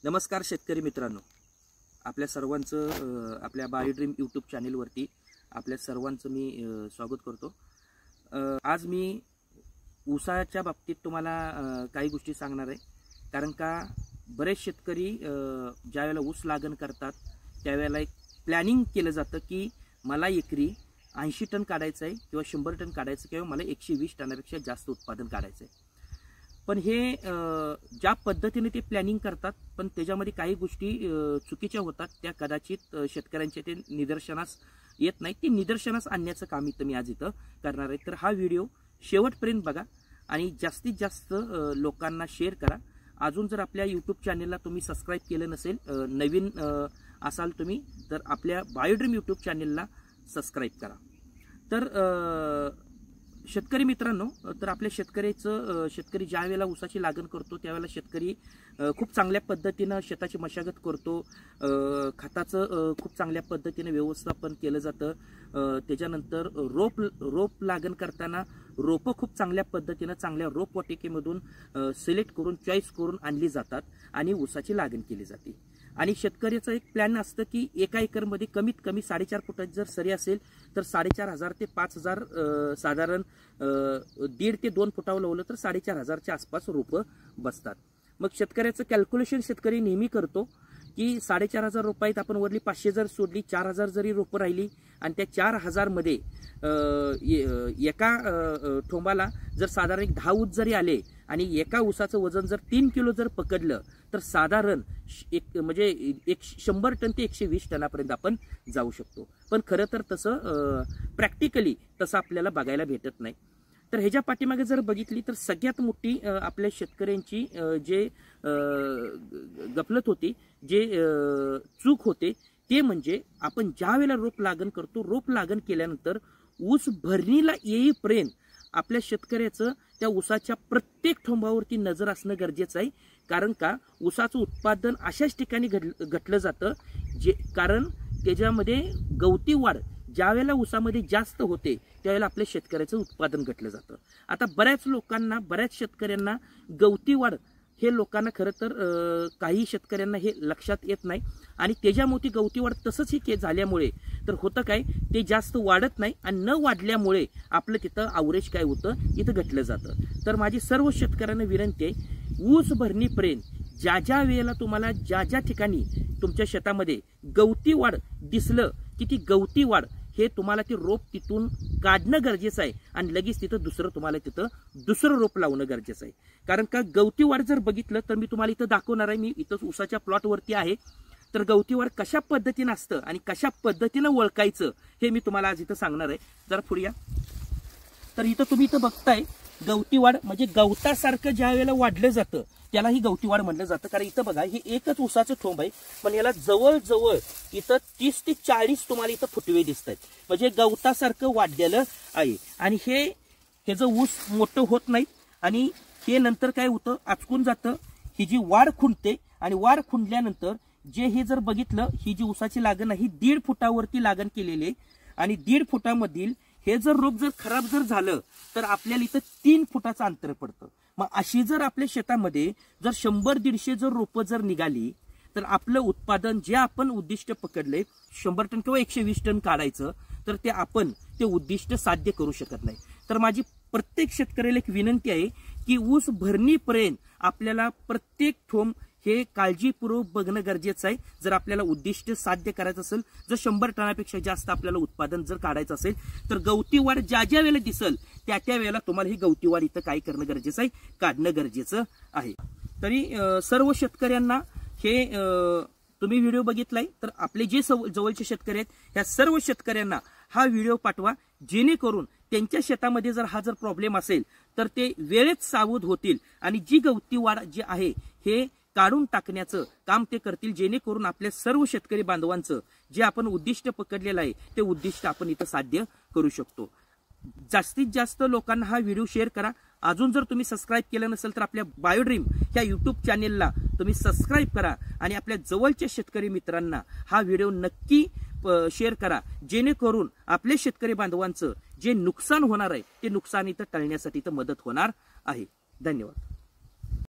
नमस्कार शेतकरी मित्रांनो, आपल्या सर्वांचं आपल्या बायोड्रीम यूट्यूब चॅनेलवरती आपल्या सर्वांचं मी स्वागत करतो। आज मी ऊसाच्या बाबतीत तुम्हाला काही गोष्टी सांगणार आहे, कारण का बरेच शेतकरी ज्यावेळेला ऊस लागण करतात त्यावेळेला एक प्लॅनिंग केलं जातं की मला एकरी 80 टन काढायचं आहे किंवा 100 टन काढायचं किंवा मला 120 टनापेक्षा जास्त उत्पादन काढायचं आहे। पण हे ज्या पद्धतीने ते प्लॅनिंग करतात पण त्याच्यामध्ये काही गोष्टी चुकीच्या होतात, त्या कदाचित शेतकऱ्यांच्या ते निदर्शनास येत नाही। ते निदर्शनास आणण्याचं काम मी आज इथं करणार आहे। तर हा व्हिडिओ शेवटपर्यंत बघा आणि जास्तीत जास्त लोकांना शेअर करा। अजून जर आपल्या यूट्यूब चॅनलला तुम्ही सबस्क्राईब केलं नसेल, नवीन असाल तुम्ही, तर आपल्या बायोड्रीम यूट्यूब चॅनलला सबस्क्राईब करा। तर शेतकरी मित्रांनो, तर आपल्या शेतकरी ज्या वेळेला ऊसाची लागण करतो त्यावेळेला शेतकरी खूप चांगल्या पद्धतीनं शेताची मशागत करतो, खताचं खूप चांगल्या पद्धतीने व्यवस्थापन केलं जातं। त्याच्यानंतर रोप लागण करताना रोपं खूप चांगल्या पद्धतीनं चांगल्या रोप वाटिकेमधून सिलेक्ट करून चॉईस करून आणली जातात आणि ऊसाची लागण केली जाते। आणि शेतकऱ्याचं एक प्लॅन असतं की एका एकरमध्ये कमीत कमी 4.5 फुटाची जर सरी असेल तर 4,500 ते 5,000 साधारण 1.5 ते 2 फुटावर लावलं तर 4,500च्या आसपास रोपं बसतात। मग शेतकऱ्याचं कॅल्क्युलेशन शेतकरी नेहमी करतो की 4,500 रुपयात आपण वरली 500 जर सोडली, 4,000 जरी रोपं राहिली आणि त्या 4,000 मध्ये एका ठोंबाला जर साधारण 10 ऊस जरी आले आणि एका ऊसाचं वजन जर 3 किलो जर पकडलं तर साधारण 100 टन ते 120 टनापर्यंत आपण जाऊ शकतो। पण खरं तर तसं प्रॅक्टिकली तसं आपल्याला बघायला भेटत नाही। तर ह्याच्या पाठीमागे जर बघितली तर सगळ्यात मोठी आपल्या शेतकऱ्यांची जे गफलत होती, जे चूक होते, ते म्हणजे आपण ज्या वेळेला रोप लागण करतो, रोप लागण केल्यानंतर ऊस भरणीला येईपर्यंत आपल्या शेतकऱ्याचं त्या ऊसाच्या प्रत्येक ठोंबावरती नजर असणं गरजेचं आहे। कारण का ऊसाचं उत्पादन अशाच ठिकाणी घटलं जातं कारण त्याच्यामध्ये गवती वाढ ज्या वेळेला ऊसामध्ये जास्त होते त्यावेळेला आपल्या शेतकऱ्याचं उत्पादन घटलं जातं। आता बऱ्याच शेतकऱ्यांना गवती वाढ हे लोकांना खरं तर काही शेतकऱ्यांना हे लक्षात येत नाही आणि त्याच्यामुळे गवती वाढ तसंच हे झाल्यामुळे तर होतं काय, ते जास्त वाढत नाही आणि न वाढल्यामुळे आपलं तिथं अवरेज काय होतं, इथं घटलं जातं। तर माझी सर्व शेतकऱ्यांना विनंती आहे, ऊस भरणीपर्यंत ज्या वेळेला तुम्हाला ज्या ठिकाणी तुमच्या शेतामध्ये गवती वाढ दिसलं की ती गवती वाढ हे तुम्हाला ते रोप तिथून काढणं गरजेचं आहे आणि लगेच तिथं दुसरं रोप लावणं गरजेचं आहे। कारण का गवती वाढ जर बघितलं तर मी तुम्हाला इथं दाखवणार आहे, मी इथं ऊसाच्या प्लॉटवरती आहे। तर गवती वाढ कशा पद्धतीनं असतं आणि कशा पद्धतीनं ओळखायचं हे मी तुम्हाला आज इथं सांगणार आहे। जरा पुढे या। तर इथं तुम्ही इथं बघताय गवती वाढ म्हणजे गवतासारखं ज्या वेळेला वाढलं जातं त्याला ही गवती वाढ म्हणलं जातं। कारण इथं बघा, हे एकच ऊसाचं ठोंब आहे पण याला जवळजवळ इथं 30 ते 40 तुम्हाला इथं फुटवे दिसत आहेत, म्हणजे गवतासारखं वाढलेलं आहे। आणि ह्याचं ऊस मोठं होत नाही आणि हे नंतर काय होतं, आचकून जातं, ही जी वाढ खुंटते आणि वाढ खुंटल्यानंतर हे जर बघितलं, ही जी ऊसाची लागण आहे ही 1.5 फुटावरती लागण केलेली आहे आणि 1.5 फुटामधील हे जर रोप जर खराब जर झालं तर आपल्याला इथं 3 फुटाचं अंतर पडतं। मग अशी जर आपल्या शेतामध्ये जर 100-150 जर रोपं जर निघाली तर आपलं उत्पादन जे आपण उद्दिष्ट पकडले 100 टन किंवा 120 टन काढायचं, तर ते आपण ते उद्दिष्ट साध्य करू शकत नाही। तर माझी प्रत्येक शेतकऱ्याला एक विनंती आहे की ऊस भरणीपर्यंत आपल्याला प्रत्येक ठोंब हे काळजीपूर्वक बघणं गरजेचं आहे। जर आपल्याला उद्दिष्ट साध्य करायचं असेल, जर 100 टनापेक्षा जास्त आपल्याला उत्पादन जर काढायचं असेल तर गवती वाढ ज्या वेळेला दिसेल त्या वेळेला तुम्हाला ही गवती वाढ इथं काय करणं गरजेचं आहे, काढणं गरजेचं आहे। तरी सर्व शेतकऱ्यांना हे तुम्ही व्हिडिओ बघितलाय तर आपले जे जवळचे शेतकरी आहेत ह्या सर्व शेतकऱ्यांना हा व्हिडिओ पाठवा, जेणेकरून त्यांच्या शेतामध्ये जर हा प्रॉब्लेम असेल तर ते वेळेत सावध होतील आणि जी गवती वाढ जी आहे हे काढून टाकण्याचं काम ते करतील, जेणेकरून आपल्या सर्व शेतकरी बांधवांचं जे आपण उद्दिष्ट पकडलेलं आहे ते उद्दिष्ट आपण इथं साध्य करू शकतो। जास्तीत जास्त लोकांना हा व्हिडिओ शेअर करा। अजून जर तुम्ही सबस्क्राईब केलं नसेल तर आपल्या बायोड्रीम ह्या यूट्यूब चॅनेलला तुम्ही सबस्क्राईब करा आणि आपल्या जवळच्या शेतकरी मित्रांना हा व्हिडिओ नक्की शेअर करा, जेणेकरून आपल्या शेतकरी बांधवांचं जे नुकसान होणार आहे ते नुकसान इथं टाळण्यासाठी मदत होणार आहे। धन्यवाद।